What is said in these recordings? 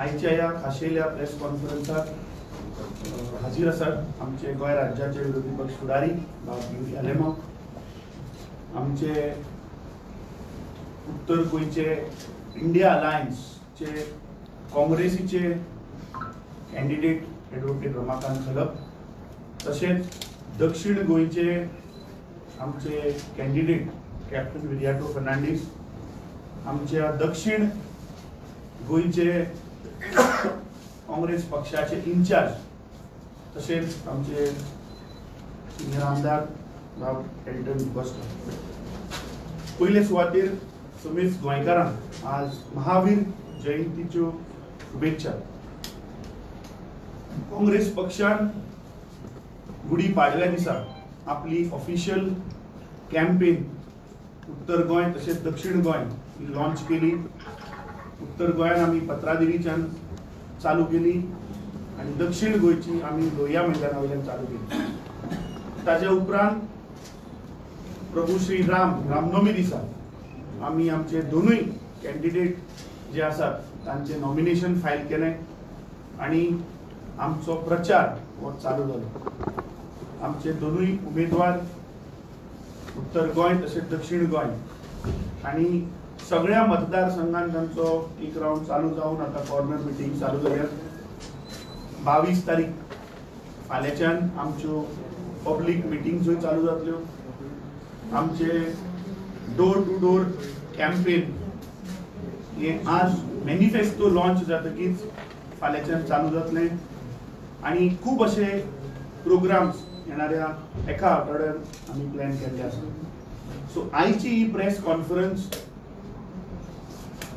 आयच्या या खाशेल्या प्रेस कॉन्फरन्सात हाजीर आसात आमचे गोंय राज्याचे विरोधी पक्ष फुडारी पियुष आलेमांव, आमचे उत्तर गोंयचे इंडिया अलायन्सचे काँग्रेसीचे कॅन्डिडेट ॲडव्होकेट रमाकांत खलप, तसेच दक्षिण गोंयचे आमचे कॅन्डिडेट कॅप्टन विरियाटो फर्नांडीस, आमच्या दक्षिण गोंयचे काँग्रेस पक्षाचे इन्चार्ज, तसेच आमचे सिनियर आमदार भाव एल्टन बस्ट. पयले सुवातेर समेस्त गोंयकारांक आज महावीर जयंतीच्यो शुभेच्छा. काँग्रेस पक्षान गुडी पाडव्या दिसा आपली ऑफिशियल कॅम्पेन उत्तर गोंय तसेच दक्षिण गोंय लॉन्च केली. उत्तर गोंयान आमी पत्रादेवीच्यान चालू केली आणि दक्षिण गोंयची आमी लोहिया मैदाना वयल्यान चालू केली. ताच्या उपरांत प्रभू श्री रामनवमी दिसा आमी आमचे दोनूय कॅन्डिडेट जे आसात तांचे नॉमिनेशन फायल केलें आणि आमचो प्रचार हो चालू जालो. आमचे दोनूय उमेदवार उत्तर गोंय तसेच दक्षिण गोंय आणि सगळ्या मतदारसंघात तांचो एक राउंड चालू जावन आता कॉर्नर मिटींग चालू जाल्यात. 22 तारीख फाल्यांच्यान आमच्यो पब्लीक मिटिंग्सूय चालू जातल्यो. आमचे डोर टू डोर कॅम्पेन हे आज मॅनिफेस्टो लॉन्च जातकीच फाल्यांच्यान चालू जातलें आणि खूब अशे प्रोग्राम्स येणाऱ्या एका आठवड्यात आमी प्लॅन केल्ले आसा. सो आयची ही press conference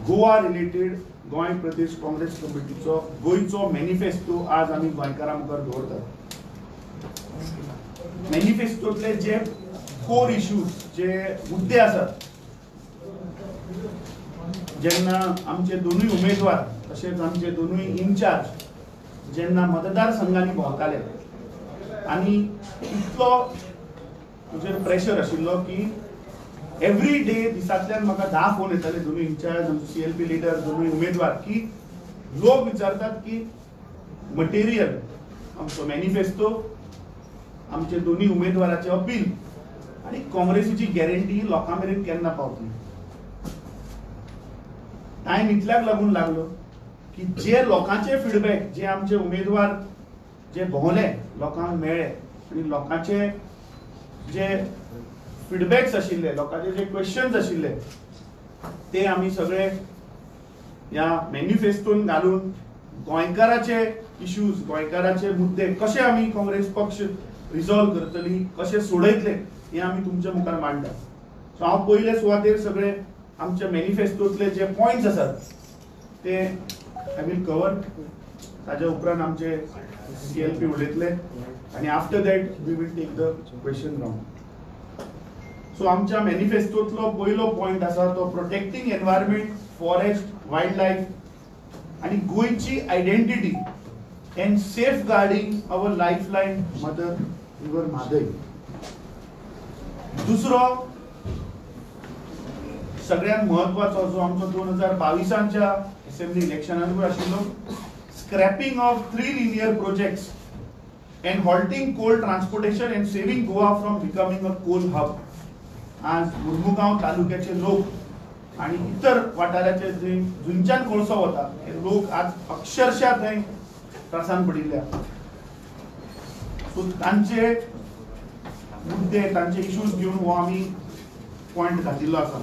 Goa related Goa प्रदेश काँग्रेस कमिटीचो गोंयचो मॅनिफेस्टो आज आमी गोंयकारां मुखार दवरतात. मॅनिफेस्टोतले जे कोर इश्यूज जे मुद्दे आसात, जेन्ना आमचे दोनूय उमेदवार तशेंच आमचे दोनूय इन्चार्ज जेन्ना मतदारसंघांनी भोंवताले आनी इतलो तुजेर प्रेशर आशिल्लो की एवरी डे दिसांतल्यान म्हाका 10 फोन येताले दोनूय इन्चार्ज आमचे CLP लिडर दोनूय उमेदवार की लोक विचारतात की मटेरियल आमचो मॅनिफेस्टो आमचे दोनूय उमेदवाराचे अपील आणि काँग्रेसीची गॅरंटी लोकां मेरेन केन्ना पावतली. टायम इतल्याक लागून लागलो की जे लोकांचे फीडबॅक जे आमचे उमेदवार जे भोंवले लोकांक मेळ्ळे आणि लोकांचे जे फीडबॅक्स आशिल्ले लोकांचे जे क्वेश्चन्स आशिल्ले ते आमी सगळे ह्या मॅनिफेस्टोन घालून गोंयकाराचे इश्यूज गोंयकाराचे मुद्दे कशे आमी काँग्रेस पक्ष रिझॉल्व करतली कशे सोडयतले हे आमी तुमच्या मुखार मांडटा. सो हांव पयले सुवातेर सगळे आमच्या मॅनिफेस्टोतले जे पॉयंट्स आसात ते आय वील कवर. ताच्या उपरांत आमचे CLP उलयतले आणि after that we will take the question round. So आमच्या मॅनिफेस्टोतलो पयलो पॉयंट आसा तो protecting environment forest wildlife आणि गोंयची identity and safeguarding our lifeline mother river Mhadei. दुसरो सगळ्यात महत्वाचो जो आमचो 2022च्या असेंब्ली इलेक्शनांत आशिल्लो scrapping of 3 linear projects and halting coal transportation and saving Goa from becoming a coal hub. आज मुरमुगांव तालुक्याचे लोक आणि इतर वाठाराचे जे जुंच्यान कोळसो वता हे लोक आज अक्षरशः थंय त्रासान पडिल्ल्या. सो तांचे मुद्दे तांचे इश्यूज घेवन हो आमी पॉयंट घातिल्लो आसा.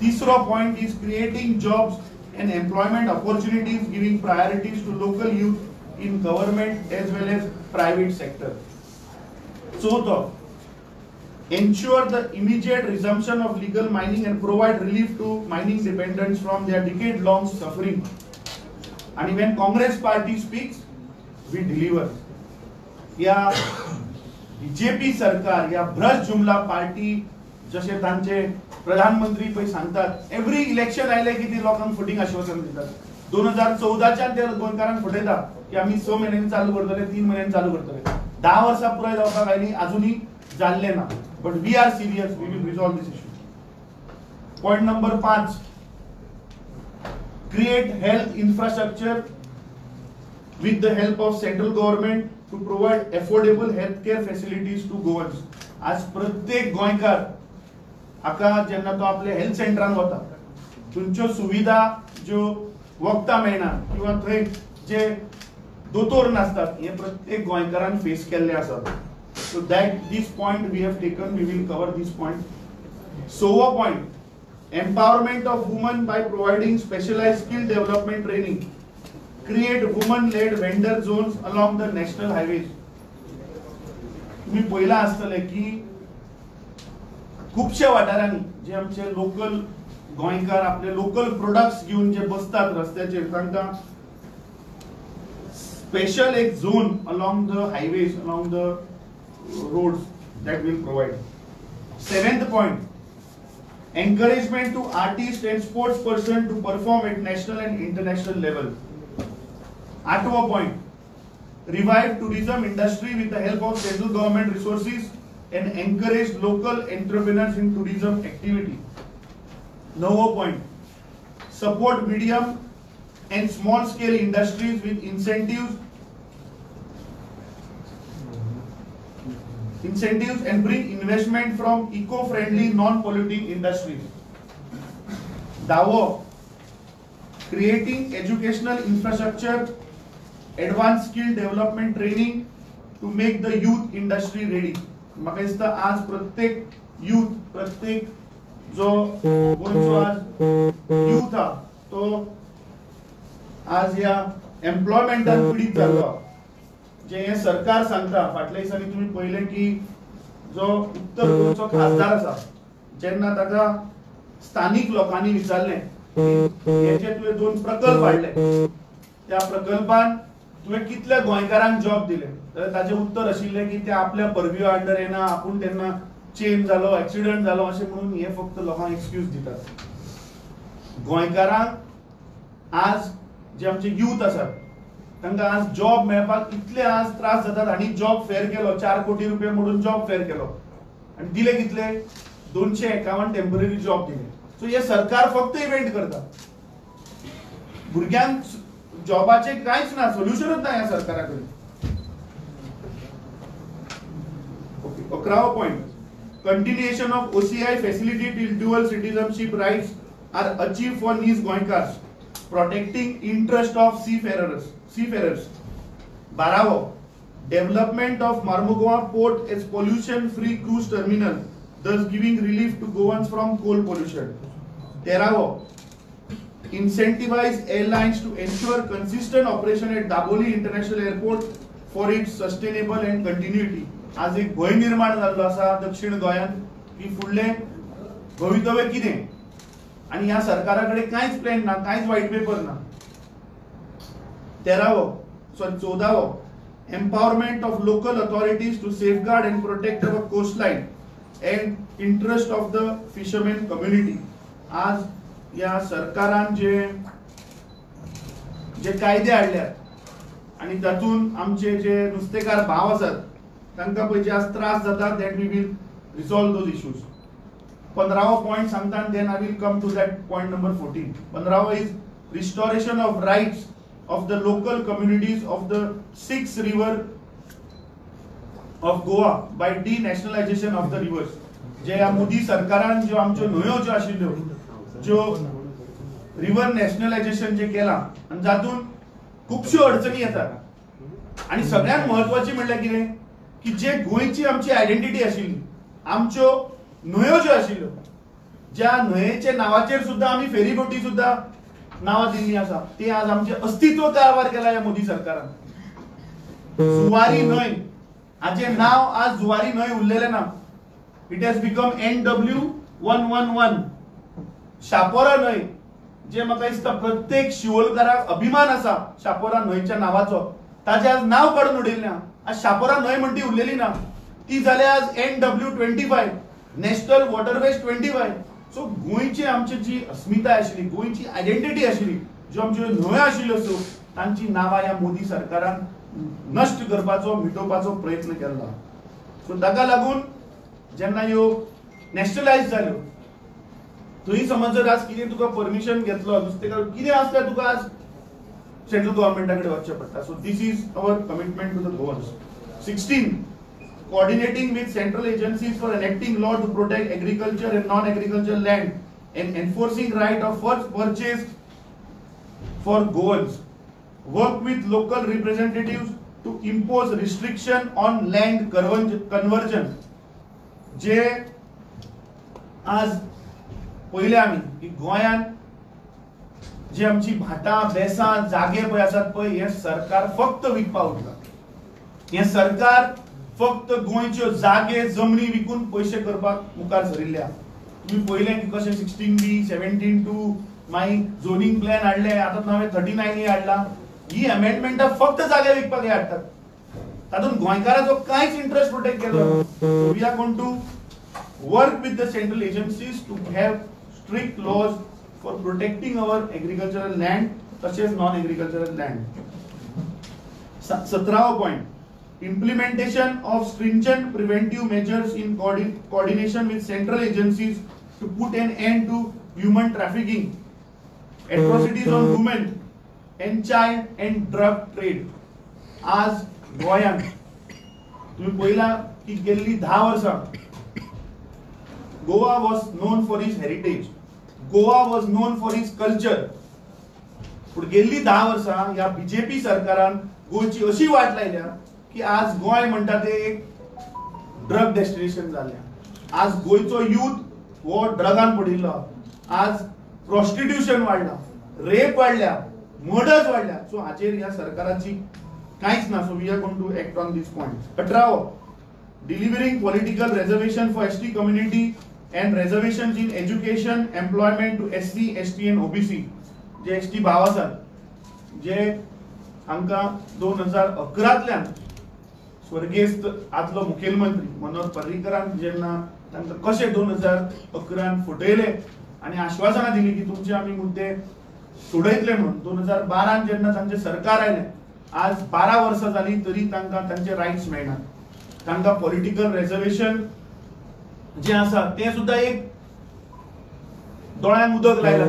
तिसरो point is creating jobs and employment opportunities giving priorities to local youth in government as well as private sector. चौथो, ensure the immediate resumption of legal mining and provide relief to mining dependents from their decade-long suffering. And when Congress party speaks, we deliver. या BJP सरकार या भ्रष्ट जुमला party जसे तांचे प्रधानमंत्री पै सांगतात एव्हरी इलेक्शन आयले की ती लोकांक फुटींग आश्वासन दितात. 2014च्यान ते गोंयकारांक फटयता की आमी 6 म्हयन्यांनी चालू करतले 3 म्हयन्यांनी चालू करतले. 10 वर्सां पुराय जावपाक आयली अजूनही जाल्ले ना. But we are serious. We will resolve this issue. Point number 5. Create health infrastructure with the help of central government to provide affordable healthcare facilities to Goans. आज प्रत्येक गोंयकार हाका जेन्ना तो आपल्या हेल्थ सेंटरान वता तुमच्यो सुविधा ज्यो वखदां मेळना किंवा थंय जे दोतोर नासतात हे प्रत्येक गोंयकारान फेस केल्ले आसात. So that this point we have taken, we will cover this point. SOVA point, empowerment of women by providing specialized skill development training. Create women-led vendor zones along the national highways. तुम्ही पहिला आसतले की खूपशा वाठारांनी जे आमचे local गोंयकार आपले local products घेऊन जे बसतात रस्त्याचेर तांकां स्पेशल एक zone along the highways, along the roads that will provide. 7th point, encouragement to artists and sports person to perform at national and international level. 8th point, revive tourism industry with the help of central government resources and encourage local entrepreneurs in tourism activity. 9th point, support medium and small scale industries with incentives and bring investment from eco-friendly, non-polluting industries. 10th, creating educational infrastructure, advanced skill development training to make the youth industry ready. म्हाका दिसता आज प्रत्येक youth, प्रत्येक जो गोंयचो आज youth हा तो आज या एम्प्लॉयमेंटान पीडित जाल्लो. जे हे सरकार सांगता फाटल्या दिसांनी तुम्ही पहिले की जो उत्तर गोंयचो खासदार आसा जेन्ना ताका स्थानिक लोकांनी विचारले हे जे तुवें 2 प्रकल्प हाडले त्या प्रकल्पान तुवें कितल्या गोंयकारांक जॉब दिले तर ताचे उत्तर आशिल्ले की ते आपल्या परव्यू अंडर येना आपूण तेन्ना चेंज जालो ऍक्सिडेंट जालो अशें म्हणून हे फक्त लोकांक एक्सक्यूज दितात. गोंयकारांक आज जे आमचे युथ आसात तांकां आज जॉब मेळपाक इतले आज त्रास जातात आनी जॉब फेअर केलो 4 कोटी रुपया म्हणून जॉब फेअर केलो आनी दिले कितले 251 टेम्पररी जॉब दिले. सो हे सरकार फक्त इव्हेंट करता भुरग्यांक जॉबाचे कांयच ना सोल्युशनच ना ह्या सरकाराकडे. 11th point, continuation of OCI facility till dual citizenship rights are achieved for these Goinkars, protecting interest of seafarers. 12th, development of Marmugao port as pollution free cruise terminal, thus giving relief to Goans from coal pollution. 13th, incentivize airlines to ensure consistent operation at Daboli International Airport for its sustainable and continuity. आज एक भय निर्माण जाल्लो आसा दक्षिण गोंयांत की फुडले भवितव्य कितें आनी ह्या सरकाराकडे कांयच प्लॅन ना कांयच व्हाईट पेपर ना. 14th, empowerment of local authorities to safeguard and protect our coastline and interest of the fishermen community. आज या सरकारान जे कायदे हाडल्यात आनी तातूंत आमचे जे नुस्तेकार भाव आसात तांकां पळय जे आज त्रास जाता that we will resolve those issues. 15th point सांगता and then I will come to that point number 14. 15th is restoration of rights of the local communities of the 6 rivers of Goa by denationalization of the rivers. जे या मोदी सरकारान ज्यो आमच्यो न्हंयो ज्यो आशिल्ल्यो ज्यो रिव्हर नॅशनलायझेशन जे केला आणि जातून खूपश्यो अडचणी येतात आणि सगळ्यात महत्वाची म्हणल्यार कितें की जे गोंयची आमची आयडेंटिटी आशिल्ली आमच्यो न्हंयो ज्यो आशिल्ल्यो ज्या न्हंयेचे नावाचेर सुद्धा आम्ही फेरीबोटी सुद्धा नावां दिल्ली आसा ती आज आमचे अस्तित्व कारभार केला या मोदी सरकारान. जुवारी न्हंय हाचे नाव आज जुवारी न्हंय उरलेले ना. It has become NW111. Chapora न्हंय जे म्हाका दिसता प्रत्येक शिवोलकाराक अभिमान आसा शापोरा न्हंयच्या नावाचो ताचे आज नाव काडून उडयल्लें ना. आज शापोरा न्हंय म्हणटी उरलेली ना ती जाल्या आज NW25 नॅशनल वॉटरवेज 25. सो गोंयची आमची जी अस्मिताय आशिल्ली गोंयची आयडेंटिटी आशिल्ली ज्यो आमच्यो न्हंयो आशिल्ल्यो सो तांची नांवां ह्या मोदी सरकारान नश्ट करपाचो मिटोवपाचो प्रयत्न केला. सो ताका लागून जेन्ना ह्यो नॅशनलायज जाल्यो थंय समज जर आज कितें तुका परमिशन घेतलो नुस्तेकार कितें आसता तुका आज सेंट्रल गव्हर्नमेंटाकडे वचचें पडटा. So this is our commitment to the Goans. 16 coordinating with central agencies for enacting law to protect agriculture and non-agricultural land and enforcing right of first purchase for goans. Work with local representatives to impose restriction on land conversion. जे आज पहिले आमी की गोंयान जे आमची भाटां बेसां जागे पळय आसात पळय हे सरकार फक्त विकपाक उरता. हे सरकार फक्त गोंयच्यो जागे जमनी विकून पैसे करपाक मुखार सरिल्ल्या. तुम्ही पहिले की कशें 16B 17(2) मागीर झोनिंग प्लॅन हाडले, आतां नवे 39A हाडला. ही अमेंडमेंटां फक्त जागे विकपाक हाडटात. तातूंत गोंयकाराचो कांयच इंटरेस्ट प्रोटेक्ट केलो. We are going to work with the central agencies to have strict laws for protecting our agricultural land तशेंच नॉन एग्रीकल्चरल लँड. 17वा point, implementation of stringent preventive measures in coordination with central agencies to put an end to human trafficking, atrocities on women and child and drug trade. आज गोंयान तुम्ही पळयला की गेल्ली 10 वर्सां Goa was known for its heritage, Goa was known for its culture. पण गेल्ली 10 वर्सां या बीजेपी सरकारान गोंयची अशी वाट लायल्या की आज गोंय म्हणटा ते एक ड्रग डेस्टिनेशन जाल्लें. आज गोंयचो यूथ हो ड्रगान पडिल्लो. आज प्रॉस्टिट्यूशन वाडला, रेप वाडल्या, मर्डर्स वाडल्या. सो हाचेर ह्या सरकाराची कांयच ना. So we are going to act on this point. 18 delivering political reservation for ST community and reservations in education employment to SC, ST and OBC. जे ST भाव आसात जे हांकां 2011तल्यान स्वर्गेस्त आदलो मुखेलमंत्री मनोहर पर्रीकरान जेन्ना तांकां कशें 2011 फटयले आनी आश्वासनां दिली की तुमचे आमी मुद्दे सोडयतले म्हणून. 2012 जेन्ना तांचे सरकार आयले, आज 12 वर्सां जाली तरी तांकां तांचे रायट्स मेळनात. तांकां पॉलिटिकल रिझर्वेशन जे आसा ते सुद्धा एक दोळ्यांत उदक लायला.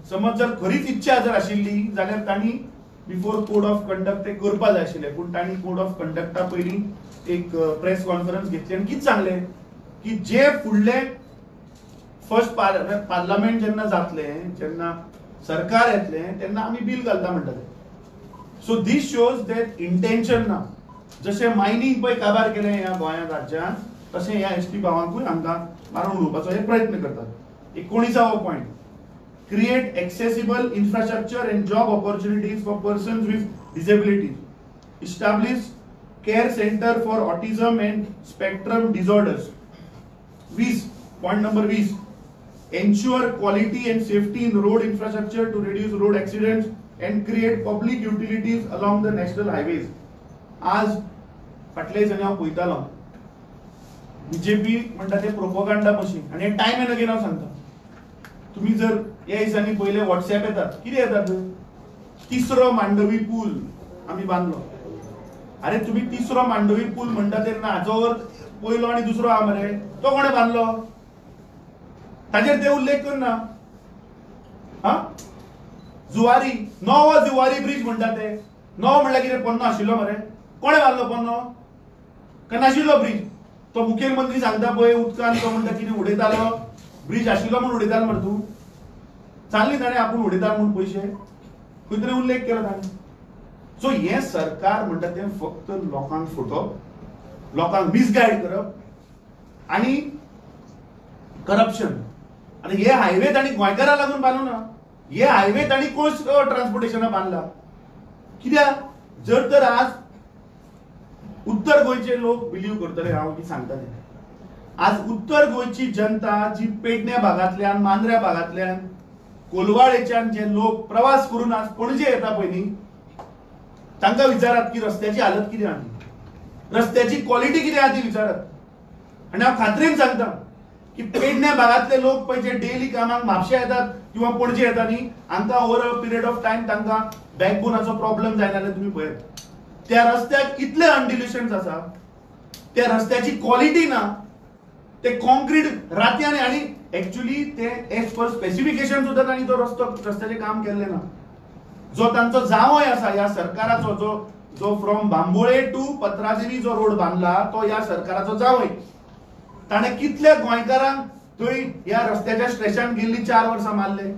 समज जर खरीच इच्छा जर आशिल्ली जाल्यार तांणी बिफोर कोड ऑफ कंडक्ट ते करपा जाय आशिल्लें. पूण तांणी कोड ऑफ कंडक्टा पयलीं एक प्रेस कॉन्फरन्स घेतली आनी कितें सांगलें की जे फुडले फर्स्ट पार्लमेंट जेन्ना जातलें, जेन्ना सरकार येतलें तेन्ना आमी बील घालता म्हणटाले. So this shows that intention ना. जशें मायनिंग पळय काबार केलें ह्या गोंया राज्यांत तशें ह्या ST भावांकूय हांकां मारून उडोवपाचो हे प्रयत्न करतात. 19वा point, create accessible infrastructure and job opportunities for persons with disabilities. Establish care center for autism and spectrum disorders. 20, point number 20, ensure quality and safety in road infrastructure to reduce road accidents and create public utilities along the national highways. आज फाटले दिसांनी हांव पळयतालो BJP म्हणटा ते propaganda machine आनी time end again हांव सांगता. तुम्ही जर या दिसांनी पहिले व्हॉट्सअप येतात, किती येतात? 3रो मांडवी पूल आम्ही बांधलो. अरे तुम्ही 3रो मांडवी पूल म्हणटा तेन्ना हाचो पयलो आणि दुसरो आहा मरे, तो कोणे बांधलो? ताचेर ते उल्लेख करना. हा जुवारी, नवो जुवारी ब्रिज म्हणटा ते नवो म्हणल्यार कितें पोन्नो आशिल्लो मरे? कोणे बांधलो पोन्नो? काय नाशिल्लो ब्रिज? तो मुखेलमंत्री सांगता पळय उदकान तो म्हणटा कितें उडयतालो, ब्रिज आशिल्लो म्हणून उडयतालो मरे तूं? चालली ताणें आपूण उडयता म्हणून पयशे खंय तरी उल्लेख केलो ताणें. सो हे सरकार म्हणटा तें फक्त लोकांक फटोवप, लोकांक मिसगायड करप आनी करप्शन. आनी हे हायवे तांणी गोंयकारांक लागून बांदूं ना. हे हायवे तांणी कोस्ट ट्रान्सपोर्टेशना बांदला. कित्याक? जर तर आज उत्तर गोंयचे लोक बिलीव करतले हांव कितें सांगता तें. आज उत्तर गोंयची जनता जी पेडण्या भागांतल्यान, मांद्र्या भागांतल्यान, कोलवाळेच्यान जे लोक प्रवास करून आज पणजे येता पळय न्ही, तांकां विचारात की रस्त्याची हालत कितें आहा, रस्त्याची क्वॉलिटी कितें आहा ती विचारात. आनी हांव खात्रेन सांगता की पेडण्या भागांतले लोक पळय जे डेली कामाक म्हापशा येतात किंवा पणजे येता न्ही, हांकां over a period of time तांकां बॅकबोनाचो प्रॉब्लेम जायना जाल्यार तुमी पळयात. त्या रस्त्याक इतले अनडिल्युशन्स आसा, त्या रस्त्याची क्वॉलिटी ना, ते कॉन्क्रीट रातयानी आणि ऍक्च्युअली ते एज पर स्पेसिफिकेशन सुद्धा तांणी तो रस्त्याचे काम केल्ले ना. जो तांचो जावय आसा ह्या सरकाराचो, जो फ्रॉम बांबोळे टू पत्रादेवी जो रोड बांधला तो ह्या सरकाराचो जावय. ताणे कितले गोंयकारांक थंय ह्या रस्त्याच्या स्ट्रेचान गेल्ली 4 वर्सां मारले.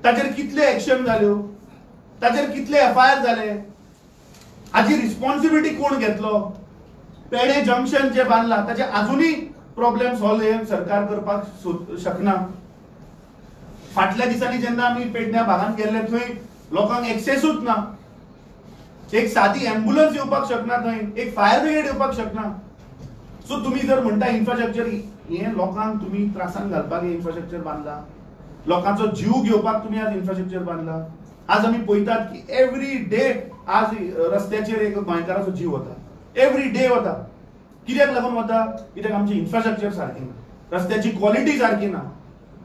ताचेर कितले एक्शन जाल्यो, ताचेर कितले FIR जाले, हाची रिस्पॉन्सिबिलिटी कोण घेतलो. पेडे जंक्शन जे बांधला ताचे अजूनही प्रॉब्लेम सॉल्व सरकार करपाक शकना. फाटल्या दिसांनी जेन्ना आमी पेडण्या भागांत गेल्ले थंय लोकांक एक्सेसूच ना. एक सादी ॲम्ब्युलन्स येवपाक शकना, थंय एक फायर ब्रिगेड येवपाक शकना. सो तुम्ही जर म्हणटा इन्फ्रास्ट्रक्चर हे लोकांक तुम्ही त्रासान घालपाक हे इन्फ्रास्ट्रक्चर बांधला, लोकांचो जीव घेवपाक तुम्ही आज इन्फ्रास्ट्रक्चर बांधला. आज आमी पळयतात की एव्हरी डे आज रस्त्याचेर एक गोंयकाराचो जीव वता, एव्हरी डे वता. कित्याक लागून वता? कित्याक आमचे इन्फ्रास्ट्रक्चर सारखे ना, रस्त्याची क्वॉलिटी सारखी ना,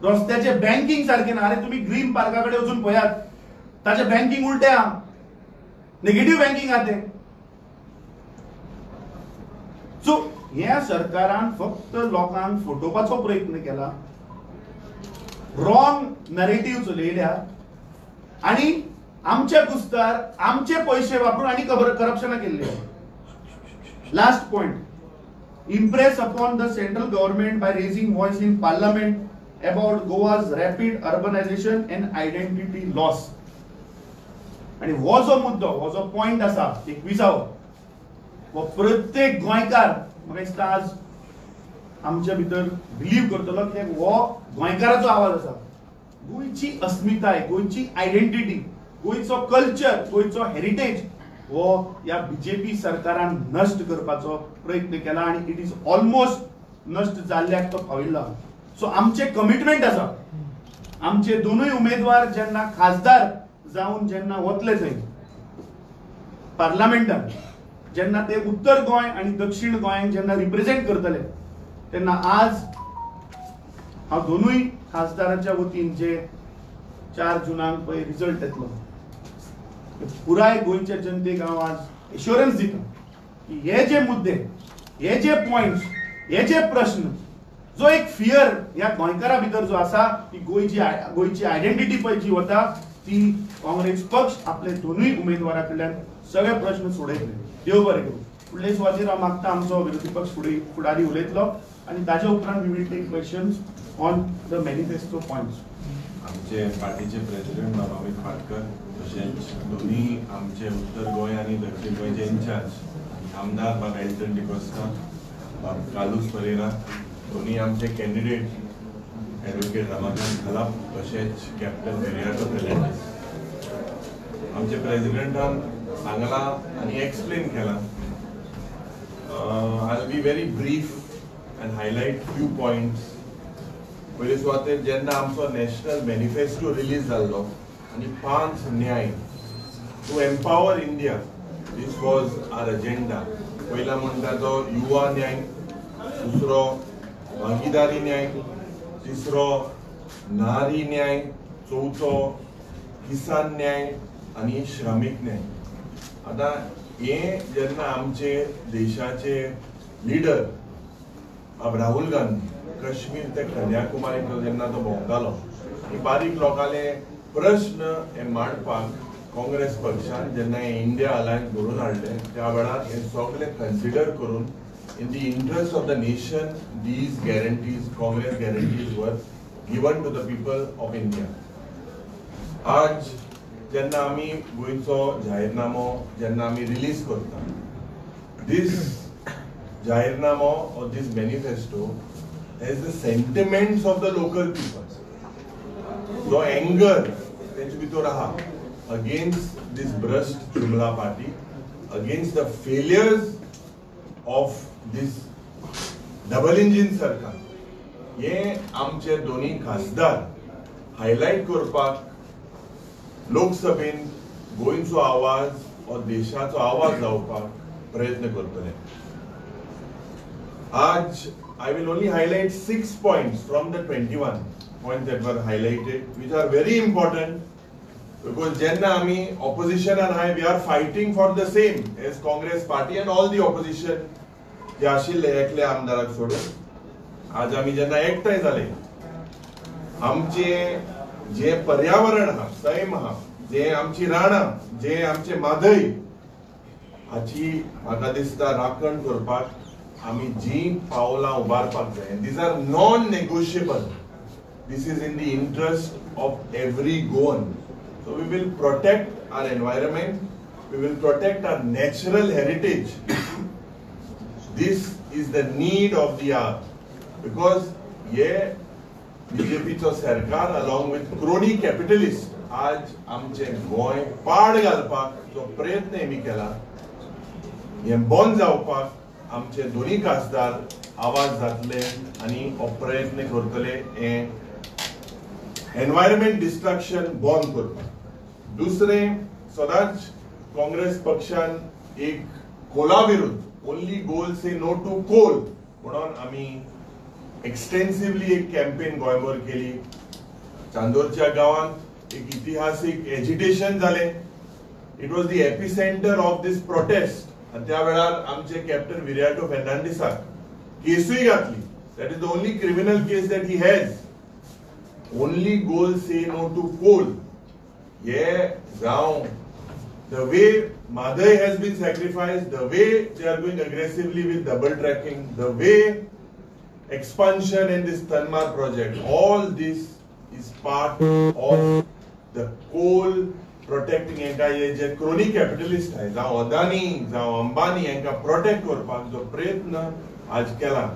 रस्त्याचे बँकिंग सारखे ना. अरे तुम्ही ग्रीन पार्का कडेन वचून पळयात, ताचे बँकिंग उलटे आहा, नेगेटिव्ह बँकिंग आहा ते. सो ह्या सरकारान फक्त लोकांक फटोवपाचो प्रयत्न केला, रॉंग नरेटिव्ह चलयल्या आणि आमचे कुस्तार आमचे पैसे वापरून आणि करप्शनां केल्ले. Last point, impress upon the central government by raising voice in parliament about Goa's rapid urbanization and identity loss. आणि हो जो मुद्दो, हो जो पॉइंट आसा 21वा, हो प्रत्येक गोंयकार म्हाका दिसता आज आमच्या भितर बिलीव करतलो की हो गोंयकाराचो आवाज आसा. गोंयची अस्मिताय, गोंयची आयडेंटिटी, गोंयचो कल्चर, गोंयचो हेरिटेज हो या बीजेपी सरकारान नष्ट करपाचो प्रयत्न केला आणि इट इज ऑलमोस्ट नष्ट जाल्ल्याक तो पाविल्लो. सो आमचे कमिटमेंट आसा. आमचे दोनूय उमेदवार जेन्ना खासदार जावन जेन्ना वतले थंय पार्लमेंटान, जेन्ना ते उत्तर गोंय आणि दक्षिण गोंयांक जेन्ना रिप्रेझेंट करतले, तेन्ना आज हांव दोनूय खासदाराच्या वतीन जे 4 जुनाक पळय रिजल्ट येतलो, पुराय गोंयच्या जनतेक हांव आज एश्युरन्स दिता की हे जे मुद्दे, हे जे पॉइंट्स, हे जे प्रश्न, जो एक फियर ह्या गोंयकारा भितर जो आसा, ती गोंयची आयडेंटिटी पळय जी वता, ती काँग्रेस पक्ष आपले दोनूय उमेदवारा कडल्यान सगळे प्रश्न सोडयतले. देव बरें करूं. फुडले सुवातेर हांव मागता आमचो विरोधी पक्ष फुडारी उलयतलो आणि ताचे उपरांत we will take questions on the manifesto points. आमचे पार्टीचे प्रेसिडेंट बाबा अमित पाटकर, तशेंच दोन्ही आमचे उत्तर गोंय आणि दक्षिण गोंयचे इन्चार्ज आमदार बाब एल्टन डिकोस्टा, बाब कालूस परेरा, दोन्ही आमचे कॅन्डिडेट ॲडव्होकेट रमाकांत खलाप, तशेंच कॅप्टन पेरियाटो फेर्नांडीस. आमचे प्रेसिडेंटान सांगला आणि एक्सप्लेन केला. I will be very brief and highlight few points. पयले सुवातेर जेन्ना आमचो नॅशनल मॅनिफेस्टो रिलीज जाल्लो आणि 5 न्याय to empower India, this was our agenda. पयला म्हणटा तो युवा न्याय, दुसरो भागीदारी न्याय, तिसरो नारी न्याय, चौथो किसान न्याय आणि श्रमिक न्याय. आता हे जेन्ना आमचे देशाचे लिडर अब राहुल गांधी काश्मीर ते कन्याकुमारी जेन्ना तो भोंवतालो, ही बारीक लोकांले प्रश्न हे मांडपाक काँग्रेस पक्षान जेन्ना हे इंडिया अलायन्स घडून हाडले, त्या वेळार हे सगळे कन्सिडर करून in the interest of the nation, these guarantees, Congress guarantees were given to the people of India. आज जेन्ना आमी गोंयचो जाहीरनामो जेन्ना आमी रिलीज करता, this जाहीरनामो or this manifesto has the sentiments of the local people. जो anger तेचे भितर आहा against this Bhrasht Jumla party, against the failures of this double engine सरकार, हे आमचे दोन्ही खासदार हायलाइट करपाक लोकसभेन गोंयचो आवाज और देशाचो आवाज जावपाक प्रयत्न करतले. आज I will only highlight 6 points from the 21 points that were highlighted, which are very important, because jenna ami opposition and I, we are fighting for the same as Congress party and all the opposition जे आशिल्ले एकले आमदाराक सोडून आज आमी जेन्ना एकठांय जाले, आमचे जे पर्यावरण आहा, सैम आहा, जे आमची राणां, जे आमचे मादय हाची म्हाका दिसता राखण करपाक आमी जी पावलां उबारपाक जाय. These are non-negotiable. This is in the interest of every Goan. So we will protect our environment. We will protect our natural heritage. This is the need of the hour. Because BJP सरकार along with crony capitalists आज आमचे गोंय पाड घालपाक जो प्रयत्न आमी केला हे बंद जावपाक आमचे दोन्ही खासदार आवाज जातले आणि हो प्रयत्न करतले हे एनवायरमेंट डिस्ट्रक्शन बंद करपाक. दुसरे सदांच काँग्रेस पक्षान एक कोला विरुद्ध only goal say no to coal म्हणून आम्ही एक्सटेन्सिवली एक कॅम्पेन गोंयभर केली. चांदोरच्या गावात एक इतिहासिक एजिटेशन जाले. It was the epicentre of this protest. आणि त्या वेळार आमचे कॅप्टन विराटो फेर्नांडिसाक केसूय घातली. That is the only criminal case that he has. Only goal say no to coal हे जावं the way Madai has been sacrificed, the way they are going aggressively with double tracking, the way expansion in this Tanmar project, all this is part of the coal protecting जे crony capitalist आहे जावं अदानी जावं Ambani यांका protect करपाक जो प्रयत्न आज केला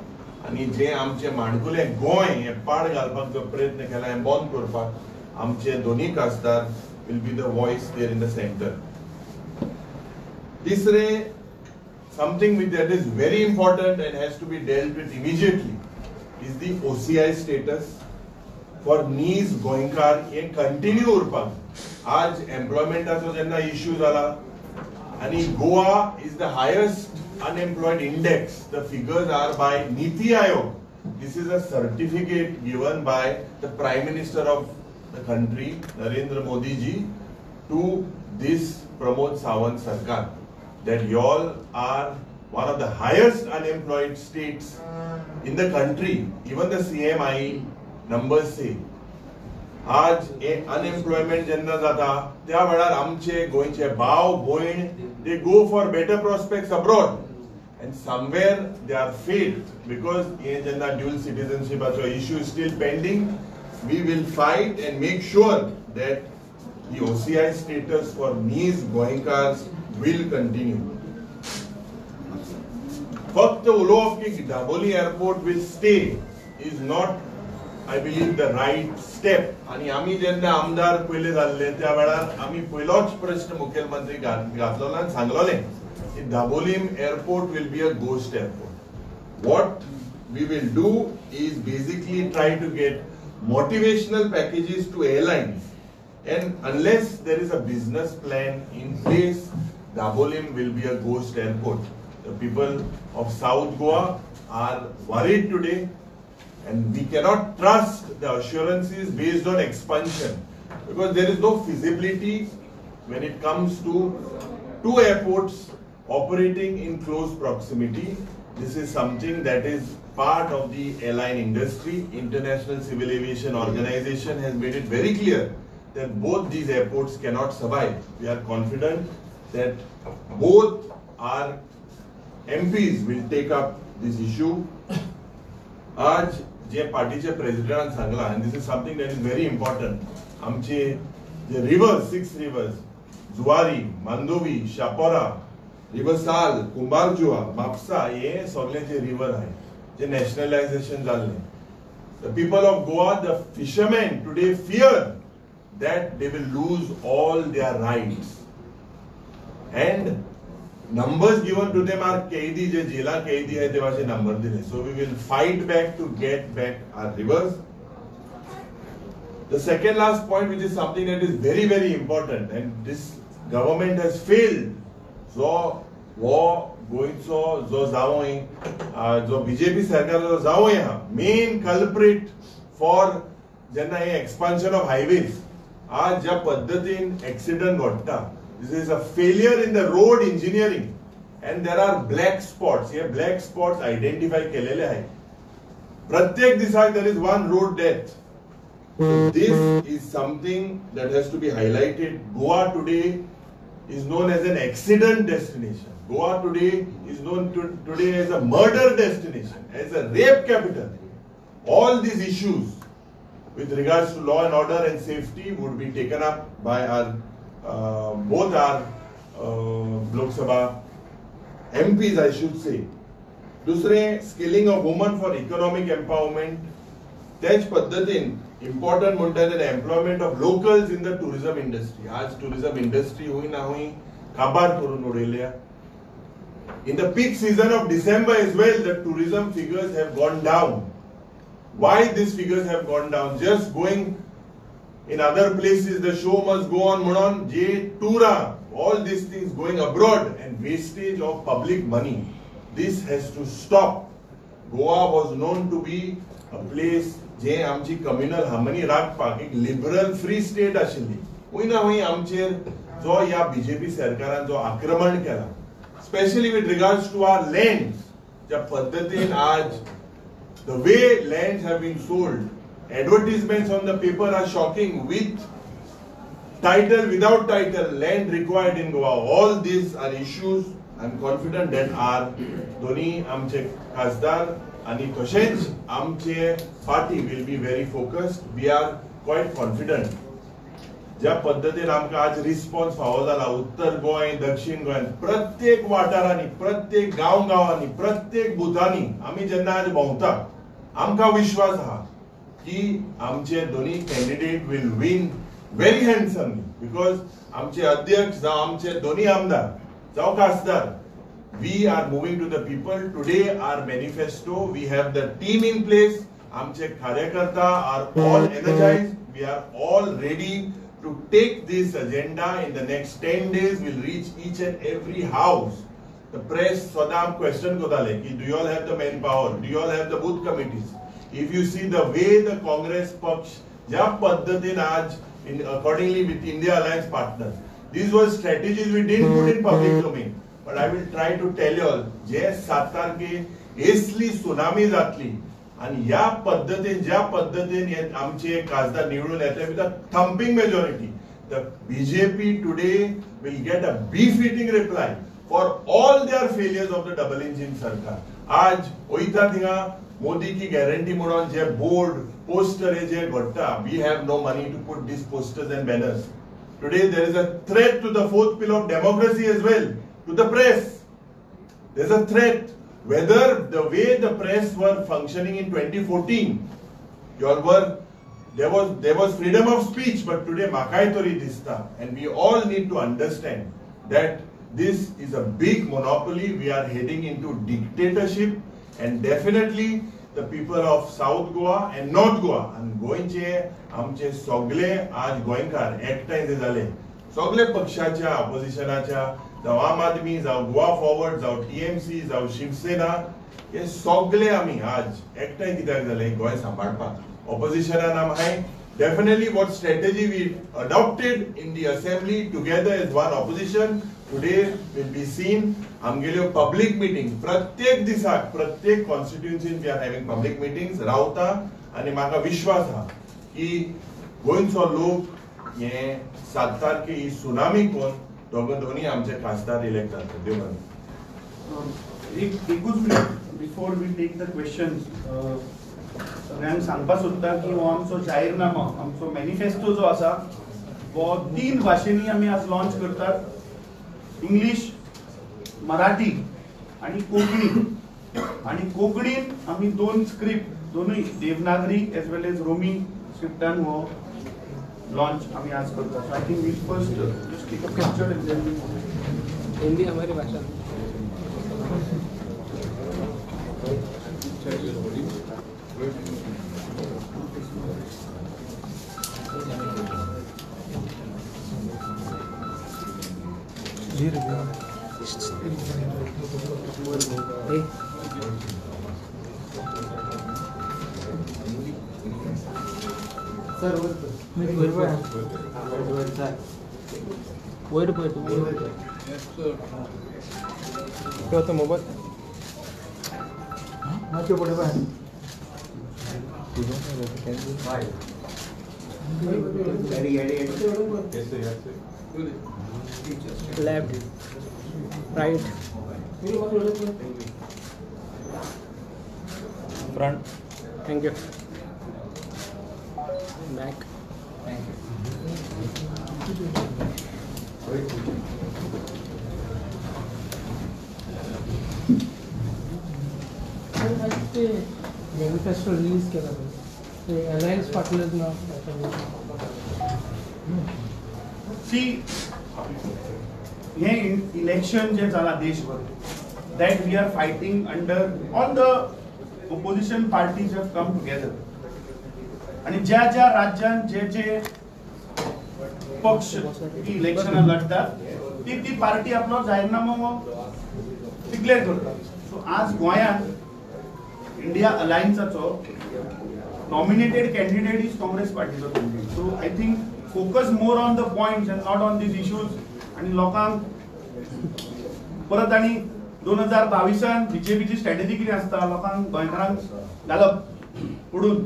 आणि जे आमचे माणकुले गोंय हे पाड घालपाक जो प्रयत्न केला हे बंद करपाक आमचे दोन्ही खासदार will be the voice there in the center. Tisre, something that is very important and has to be dealt with immediately is the OCI status for NIS Goenkar हे continue urpak. आज employment जेन्ना issue झाला आणि Goa is the highest unemployed index. The figures are by Niti Aayog. This is a certificate given by the Prime Minister of the country, Narendra Modi ji, to this Pramod Sawant Sarkar, that y'all are one of the highest unemployed states in the country. Even the CMI numbers say. आज unemployment जेन्ना जाता त्या वेळार आमचे गोंयचे भाव भयण they go for better prospects abroad and somewhere they are failed because हे जेन्ना dual citizenship issue is still pending. We will fight and make sure that the OCI status for NIS Goenkars will continue. फक्त उलोवप की Dabolim airport will stay is not, I believe, the right step. आणि आम्ही जेन्ना आमदार पहिले जाल्ले त्या वेळार आम्ही पहिलोच प्रश्न मुख्यमंत्री घातलो आणि सांगलोले की Dabolim airport will be a ghost airport. What we will do is basically try to get motivational packages to airlines, and unless there is a business plan in place, Dabolim will be a ghost airport. The people of South Goa are worried today, and we cannot trust the assurances based on expansion because there is no feasibility when it comes to two airports operating in close proximity. This is something that is part of the airline industry. International Civil Aviation Organization has made it very clear that both these airports cannot survive. We are confident that both our MPs will take up this issue. आज जे पार्टीचे president सांगला, and this is something that is very important. आमचे जे rivers, 6 rivers, Zuari, Mandovi, Chapora, रिवरसाल, Kumbharjua, Mapusa हे सगळे जे river आहे जे nationalization झाले. The people of Goa, the fishermen today fear that they will lose all their rights. And numbers given to them are कैदी जे जेला कैदी आहे तेव्हाचे नंबर दिले. So we will fight back to get back our rivers. The second last point, which is something that is very, very important, and this government has failed. So वो गोयचो जो जावं जो बीजेपी सरकार जावं हा मेन कल्प्रिट फॉर जेन्ना हे expansion of highways आज ज्या पद्धतीन एक्सिडेंट घडटा, this is a failure in the road engineering and there are black spots. हे ब्लॅक स्पॉट्स आयडेंटिफाय केलेले आहेत. प्रत्येक दिसाक there is one road death. So this is something that has to be highlighted. Goa today is known as an accident destination. Goa today is known today as a murder destination, as a rape capital. All these issues with regards to law and order and safety would be taken up by our both our Lok Sabha MPs, I should say. दुसरे skilling of woman for economic empowerment त्याच पद्धतीन important म्हणटा तें employment of locals in the tourism industry. आज tourism industry हुई ना हुई काबार करून उडयल्या. In the peak season of December as well, the tourism figures have gone down. Why these figures have gone down? Just going in other places, the show must go on. Monon, J, Tura, all these things going abroad and wastage of public money. This has to stop. Goa was known to be a place जे आमची communal harmony राखपाक एक liberal free state आशिल्ली. हुई ना हुई आमचेर जो या बीजेपी सरकारान जो आक्रमण केला, specially with regards to our land, ज्या पद्धतीन आज the way lands have been sold, advertisements on the paper are shocking, with title, without title, land required in Goa. All these are issues. I'm confident that our Doni amche Kasdar आणि तशेंच आमचे party will be very focused. We are quite confident. ज्या पद्धतीन आमकां आज response फावो जाला उत्तर गोंय, दक्षिण गोंय, प्रत्येक वाठारांनी, प्रत्येक गांवांनी, प्रत्येक बुथांनी आमी जेन्ना आज भोंवता, आमकां विश्वास आहा की आमचे दोनी candidate will win very handsomely, because आमचे अध्यक्ष जावं आमचे दोनी आमदार जावं खासदार, we are moving to the people. Today our manifesto, we have the team in place. Amche Karyakarta are all energized. We are all ready to take this agenda. In the next 10 days, we'll reach each and every house. The press Swadam question kodale ki do you all have the manpower? Do you all have the booth committees? If you see the way the Congress Paksh ja paddhatin aaj accordingly with India Alliance partners, these were strategies we didn't put in public domain. But I will try to tell you all, जे 7 तारखेक असली tsunami जातली आणि या पद्धतीन ज्या पद्धतीन आमचे खासदार निवडून येतले with a thumping majority, the BJP today will get a beef-eating reply for all their failures of the double engine सरकार. आज ओइता थिंगा मोदी की गॅरंटी म्हणून जे बोर्ड पोस्टर जे घडटा, we have no money to put these posters and banners. Today there is a threat to the fourth pillar of democracy as well. To the press, there's a threat. Whether the way the press were functioning in 2014, there was freedom of speech, but today makai tori dista, and we all need to understand that this is a big monopoly. We are heading into dictatorship, and definitely the people of South Goa and North Goa and गोंयचे आमचे सगळे आज गोंयकार एकठांय जाले. सगळे पक्षाच्या ऑपोजिशनाच्या जावं आम आदमी, जावं गोवा फॉरवर्ड, जावं TMC, जावं शिवसेना, हे सगळे आमी आज एकठांय कित्याक जाले गोंय सांबाळपाक. ऑपोजिशनान आम हाय definitely what strategy we adopted in the assembly together as one opposition today will be seen. आमगेल्यो public meeting प्रत्येक दिसाक प्रत्येक constituency we are having public meetings रावता, आणि म्हाका विश्वास आहा की गोंयचो लोक हे 7 तारखे ही सुनामी कोण दोन्ही आमचे खासदार इलेक्ट जातात. देव बरें. एकूच minute before we take the questions, सगळ्यांक सांगपाक सोदता की हो आमचो जाहीरनामा, आमचो मॅनिफेस्टो जो आसा वो 3 भाशेंनी आमी आज लॉन्च करतात. इंग्लिश, मराठी आणि कोंकणी. आणि कोंकणीन आमी 2 स्क्रिप्ट, दोनूय Devanagari as well as Romi स्क्रिप्टान हो लॉन्च आमी आज करता. So I think we first just take a picture and then Hindi हमारी भाषा. सर तो मोबाईल पुढे left right front. Thank you back manifesto release केला ते अलायन्स पार्टनर्स ना सी हे इलेक्शन जे जाला देशभर that we are fighting under all the opposition parties have come together आणि ज्या ज्या राज्यात जे जे पक्ष इलेक्शन लढतात ती पार्टी आपलो जाहीरनामो डिक्लेअर करतात. सो आज गोंयांत इंडिया अलायन्साचो नॉमिनेटेड कॅन्डिडेट इज काँग्रेस पार्टीचो candidate. So I think focus more on the points and not on these issues आणि लोकांक परत आणि 2022 बीजेपीची स्ट्रॅटेजी किती असता लोकांक गोंयकारांक घालप उडून.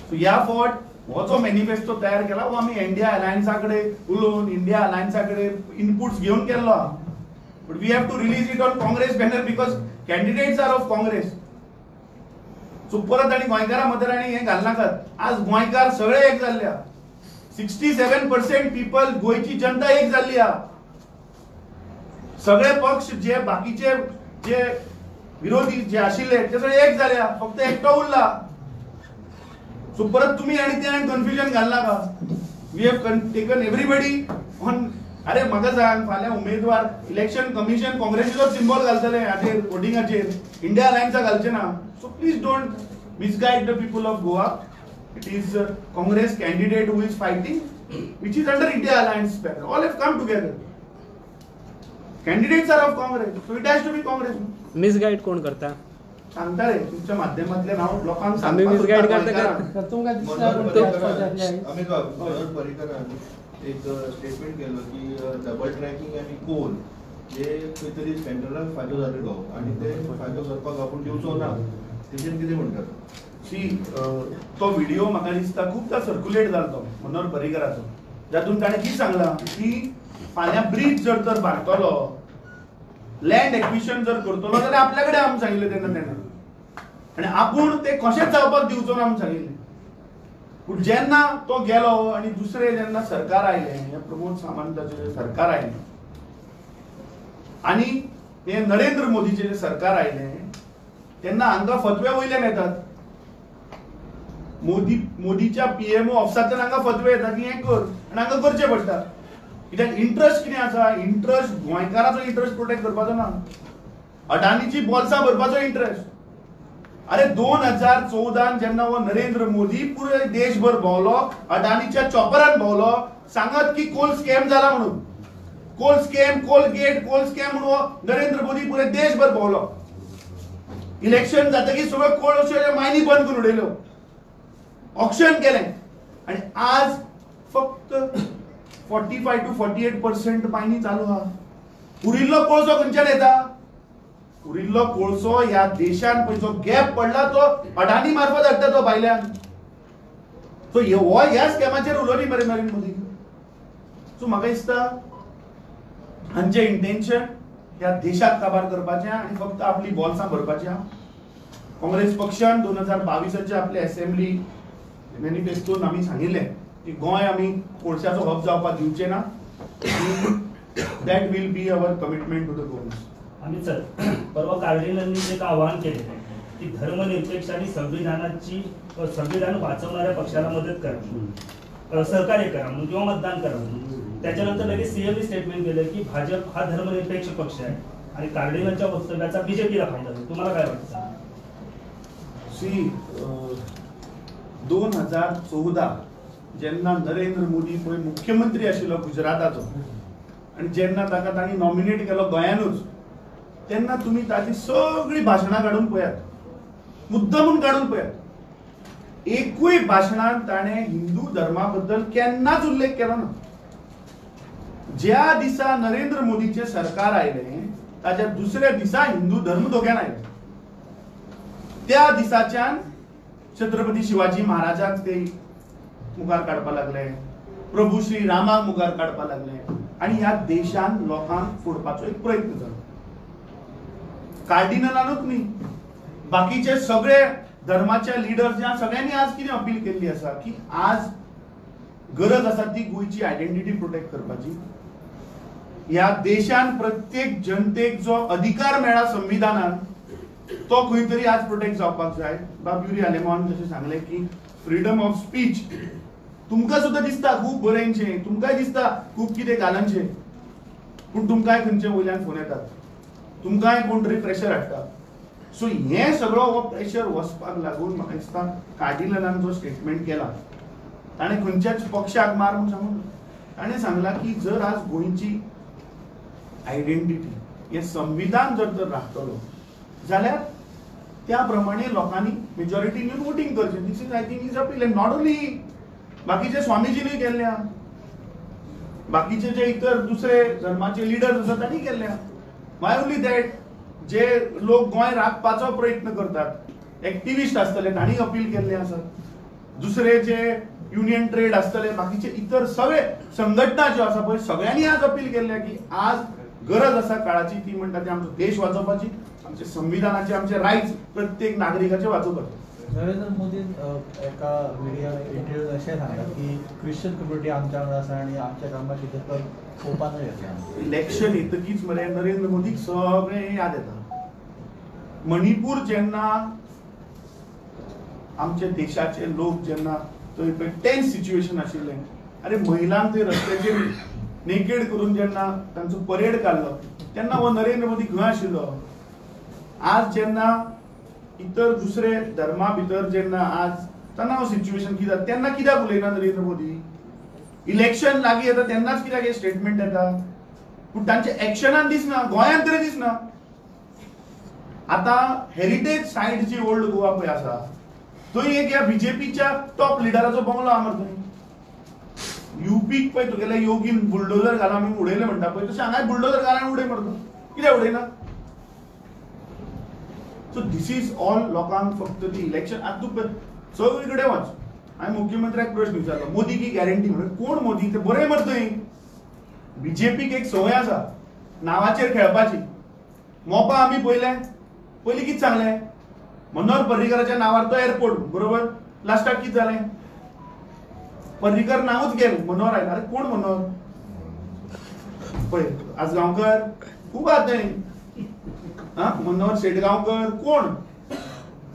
सो या फावट हो जो मॅनिफेस्टो तयार केला वो आम्ही इंडिया अलायन्साकडे उलोवन इंडिया अलायन्साकडे इनपुट्स घेऊन केल्लो हा. But we have to release it on Congress banner because candidates are of Congress. So परत आणि गोंयकारा मदर आणि हे घालनाकात. आज गोंयकार सगळे एक जाल्ले. 67% पीपल गोयची जनता एक जाल्ली हा. सगळे पक्ष जे बाकीचे जे विरोधी जे आशिल्ले ते सगळे एक झाले. फक्त एकटो उरला. सो परत तुम्ही आणि ते कन्फ्युजन घालना का. We have taken everybody on. अरे म्हाका सांग फाल्यां उमेदवार इलेक्शन कमिशन काँग्रेसीचो सिम्बॉल घालतले हाचेर वोटिंगाचेर इंडिया अलायन्सा घालचे ना. So please don't misguide the people of Goa. It is Congress candidate who is fighting which is under India Alliance banner. All have come together. Candidates are of Congress, so it has to be Congress. Misguide कोण करता सांगता रे तुमच्या माध्यमातले नाव लोकांक आम्ही misguide करता का? तर तुमका दिसला पण ते आहे अमित बाबू मनोहर पर्रीकरान एक स्टेटमेंट केलं की डबल ट्रॅकिंग आणि कोल हे खंय तरी सेंट्रलाक फायदो जातलो आणि ते फायदो करपाक आपूण दिवचो ना. तेजेर कितें म्हणटात? शी तो व्हिडिओ म्हाका दिसता खूपदा सर्क्युलेट जालो मनोहर पर्रीकराचो. जातून ताणें कितें सांगलां की फाल्यां ब्रिज जर तर बांदतलो लँड एक्विशन जर करतलो जाल्यार आपल्या कडेन आमी सांगिल्लें तेन्ना आनी आपूण ते कशेंच जावपाक दिवचो ना आमी सांगिल्लें. पूण जेन्ना तो गेलो आनी दुसरे जेन्ना सरकार आयलें प्रमोद सावंताचें सरकार आयलें आनी हे नरेंद्र मोदीचें जें सरकार आयलें तेन्ना हांकां फतवे वयल्यान येतात. मोदीच्या पीएमओ ऑफिसांतल्यान हांगा फतवे येता की हें कर आनी हांगा करचें पडटा. कित्याक इंट्रस्ट कितें आसा. इंट्रस्ट गोंयकाराचो इंट्रस्ट प्रोटेक्ट करपाचो ना. अडानीची बॉल्सां भरपाचो इंट्रस्ट. अरे 2014 जेन्ना हो नरेंद्र मोदी पुरे देशभर भोंवलो अडानीच्या चॉपरान भोंवलो सांगत की कोल स्कॅम जाला म्हणून. Coal scam coalgate coal scam म्हणून हो नरेंद्र मोदी पुरे देशभर भोंवलो. इलेक्शन जातकीर सगळ्यो कोळश्याच्यो मायनी बंद करून उडयल्यो. ऑक्शन केलें आणि आज फक्त 45 to 48% मायनी चालू आहा. उरिल्लो कोळसो खंयच्यान येता. उरिल्लो कोळसो ह्या देशान पळय जो गॅप पडला तो अडानी मार्फत हाडटा तो भायल्यान. सो हो ह्या स्कॅमाचेर उलोवनी मरे नरेंद्र मोदी. सो म्हाका दिसता हांचे इंटेन्शन ह्या देशाक काबार करपाचें आनी फक्त आपली बॉल्सां भरपाचें. काँग्रेस पक्षान 2022 आपले असेंब्ली मॅनिफेस्टोन आमी सांगिल्लें की गोंय आमी कोळशाचो हब जावपाक दिवचे ना. That will be our commitment to the goals. आम्ही सर परवा कार्डिनलनी जे आवाहन केले की धर्मनिरपेक्ष आणि संविधान वाचवणाऱ्या पक्षाला मदत करा सहकार्य करा म्हणून किंवा मतदान करा म्हणून. त्याच्यानंतर लगेच सीएमने स्टेटमेंट केलं की भाजप हा धर्मनिरपेक्ष पक्ष आहे आणि कार्डिनलच्या वक्तव्याचा बीजेपीला फायदा होतो. तुम्हाला काय वाटतं? सी 2014 जेन्ना नरेंद्र मोदी पळय मुख्यमंत्री आशिल्लो गुजराताचो आणि जेन्ना ताका तांणी नॉमिनेट केलो गोंयानूच तेन्ना तुमी ताची सगळी भाशणां काडून पळयात. मुद्दमून काडून पळयात. एकूय भाशणांत ताणें हिंदू धर्मा बद्दल केन्नाच उल्लेख केलो ना. ज्या दिसा नरेंद्र मोदीचें सरकार आयलें ताच्या दुसऱ्या दिसा हिंदू धर्म धोक्यान आयले. त्या दिसाच्यान छत्रपती शिवाजी महाराजाक ते मुखार काडपा लागले, प्रभू श्री रामाक मुखार काडपा लागले आणि ह्या देशान लोकांक फोडपाचो एक प्रयत्न जालो. कार्डिनलानूच न्ही, बाकीचे सगळे धर्माचे लिडर्स या सगळ्यांनी आज कितें अपील केल्ली आसा की आज गरज आसा ती गोयची आयडेंटिटी प्रोटेक्ट करपाची. ह्या देशान प्रत्येक जनतेक जो अधिकार मेळ्ळा संविधानान तो खंय तरी आज प्रोटेक्ट जावपाक जाय. बाब युरी आलेमान जशें सांगलें की फ्रीडम ऑफ स्पीच तुमकां सुद्दां दिसता खूब बरेंचें, तुमकांय दिसता खूब कितें घालनचें, पूण तुमकांय खंयचे वयल्यान फोन येतात, तुमकांय कोण तरी प्रेशर हाडटा. सो हें सगळो हो प्रेशर वचपाक लागून म्हाका दिसता कार्डिनलान जो स्टेटमेंट केला ताणें खंयच्याच पक्षाक मार म्हूण सांगूंक ना. ताणें सांगला की जर आज गोंयची आयडेंटिटी हे संविधान जर राखतलो जाल्यार त्या प्रमाणे लोकांनी मेजॉरिटी घेवन वोटिंग करचें. This is I think is appeal. And not only बाकीचे स्वामीजीनूय केल्ल्या, बाकीचे जे इतर दुसरे धर्माचे लिडर्स आसात तांणी केल्ल्या. वाय ओन्ली दॅट जे लोक गोंय राखपाचो प्रयत्न करतात एक्टिविस्ट आसतले तांणी अपील केल्ले आसात, दुसरे जे युनियन ट्रेड आसतले, बाकीचे इतर सगळे संघटना ज्यो आसा पळय सगळ्यांनी आज अपील केल्ल्या की आज गरज आसा काळाची, ती म्हणटा ती आमचो देश वाचोवपाची, आमचे संविधानाचे आमचे रायट्स प्रत्येक नागरिकाचे वाचोवपाचे. नरेंद्र मोदीन एका मिडिया इंटरव्यूत अशें सांगला की क्रिश्चन कम्युनिटी आमच्या वांगडा आसा आनी आमच्या कामाक कितें तर पोवपानूय येता. इलेक्शन येतकीच मरे नरेंद्र मोदीक सगळें याद येता. मणिपूर जेन्ना आमच्या देशाचे लोक जेन्ना थंय टेन्स सिच्युएशन आशिल्लें, अरे महिलांक थंय रस्त्याचेर नेकेड करून जेन्ना तांचो परेड काडलो तेन्ना हो नरेंद्र मोदी खंय आशिल्लो. आज जेन्ना इतर दुसरे धर्मा भितर जेन्ना आज तेन्ना हो सिच्युएशन कितें जाता तेन्ना कित्याक उलयना नरेंद्र मोदी. इलेक्शन लागीं येता तेन्नाच कित्याक हे स्टेटमेंट येता, पूण तांचे एक्शनान दिसना, गोंयांत तरी दिसना. आता हेरिटेज सायट जी ओल्ड गोवा पळय आसा थंय एक ह्या बीजेपीच्या टॉप लिडराचो बंगलो आहा मरे थंय. युपीक पळय तुगेले योगीन बुलडोजर घालून आमी उडयले म्हणटा पळय तशें हांगाय बुलडोजर घालून उडय मरतो. कित्याक उडयना? सो दिस इज ऑल लोकांक फक्त ती इलेक्शन. आतां तूं सगळे कडेन वच, हांवें मुख्यमंत्र्याक प्रश्न विचारलो मोदी की गॅरंटी म्हणून. कोण मोदी? ते बरें मरे थंय. बीजेपीक एक संवय आसा नांवाचेर खेळपाची. मोपा आमी पयलीं कितें सांगलें, मनोहर पर्रीकराच्या नांवार तो एअरपोर्ट, बरोबर. लास्टाक कितें जालें, पर्रीकर नांवूच गेलें, मनोहर आयला. अरे कोण मनोहर? पळय आजगांवकर खूब आहा थंय, मनोहर शेटगांवकर कोण?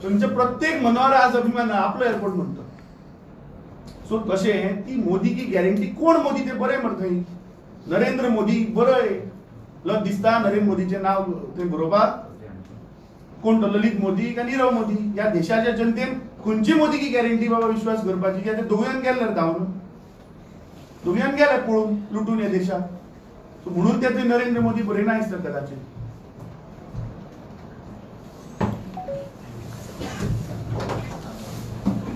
थंयचे प्रत्येक मनोहर आज अभिमान आपलो एअरपोर्ट म्हणटा. सो तशें ती मोदी की गॅरंटी कोण मोदी ते बरें मरे थंय. नरेंद्र मोदी बरय दिसता नरेंद्र मोदीचें नांव थंय बरोवपाक. कोण तो ललित मोदी काय नीरव मोदी? या देशाच्या जनतेन खंयची मोदी की गॅरंटी बाबा विश्वास करपाची? की ते दोगूयान गेले धांवन, दोगूयान गेले पळून लुटून या देशात. म्हणून ते नरेंद्र मोदी बरे ना दिसतात कदाचित.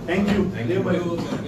थँक्यू.